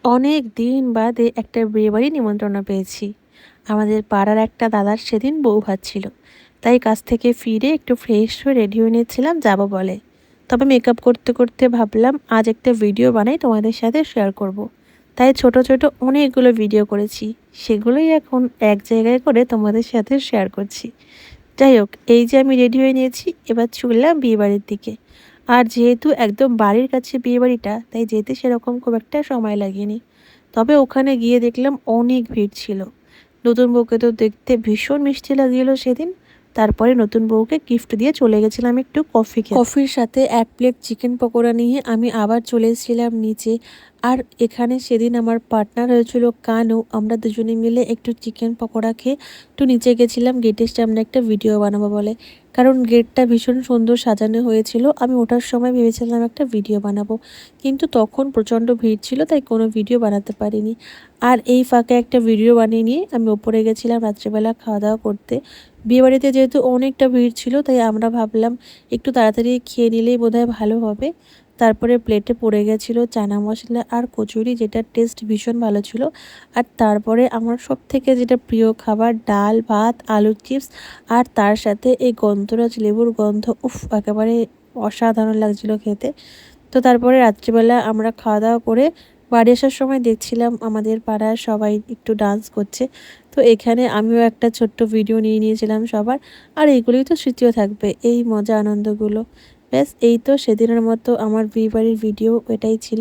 অনেক দিন বাদে একটা বিয়েবাড়ি নিমন্ত্রণ পেয়েছি। আমাদের পাড়ার একটা দাদার সেদিন বউ ভাত ছিল, তাই কাজ থেকে ফিরে একটু ফ্রেশ হয়ে রেডি হয়ে নিয়েছিলাম যাব বলে। তবে মেকআপ করতে করতে ভাবলাম আজ একটা ভিডিও বানাই তোমাদের সাথে শেয়ার করব। তাই ছোট ছোট অনেকগুলো ভিডিও করেছি, সেগুলোই এখন এক জায়গায় করে তোমাদের সাথে শেয়ার করছি। যাই হোক, এই যে আমি রেডি হয়ে নিয়েছি, এবার চললাম বিয়েবাড়ির দিকে। আর যেহেতু একদম বাড়ির কাছে বিয়েবাড়িটা, তাই যেতে সেরকম খুব একটা সময় লাগেনি। তবে ওখানে গিয়ে দেখলাম অনেক ভিড় ছিল। নতুন বউকে তো দেখতে ভীষণ মিষ্টি লাগছিল সেদিন। তারপরে নতুন বউকে গিফট দিয়ে চলে গেছিলাম একটু কফি খেতে। কফির সাথে এক প্লেট চিকেন পকোড়া নিয়ে আমি আবার চলে এসেছিলাম নিচে। আর এখানে সেদিন আমার পার্টনার হয়েছিল কানু, আমরা দুজনে মিলে একটু চিকেন পকোড়া খেয়ে একটু নিচে গেছিলাম গেটের সামনে একটা ভিডিও বানাবো বলে। কারণ গেটটা ভীষণ সুন্দর সাজানো হয়েছিল, আমি ওঠার সময় ভেবেছিলাম একটা ভিডিও বানাবো, কিন্তু তখন প্রচণ্ড ভিড় ছিল তাই কোনো ভিডিও বানাতে পারিনি। আর এই ফাঁকে একটা ভিডিও বানিয়ে নিয়ে আমি ওপরে গেছিলাম রাত্রেবেলা খাওয়া দাওয়া করতে। বিয়েবাড়িতে যেহেতু অনেকটা ভিড় ছিল, তাই আমরা ভাবলাম একটু তাড়াতাড়ি খেয়ে নিলেই বোধহয় ভালো হবে। তারপরে প্লেটে পড়ে গেছিলো চানা মশলা আর কচুরি, যেটার টেস্ট ভীষণ ভালো ছিল। আর তারপরে আমার সব থেকে যেটা প্রিয় খাবার, ডাল ভাত আলুর চিপস, আর তার সাথে এই গন্ধরাজ লেবুর গন্ধ, উফ, একেবারে অসাধারণ লাগছিল খেতে। তো তারপরে রাত্রিবেলা আমরা খাওয়া দাওয়া করে বাড়ি আসার সময় দেখছিলাম আমাদের পাড়ার সবাই একটু ডান্স করছে। তো এখানে আমিও একটা ছোট্ট ভিডিও নিয়ে নিয়েছিলাম সবার। আর এইগুলোই তো স্মৃতিও থাকবে, এই মজা আনন্দগুলো। ব্যাস, এই তো সেদিনের মতো আমার বিয়ে বাড়ির ভিডিও এটাই ছিল।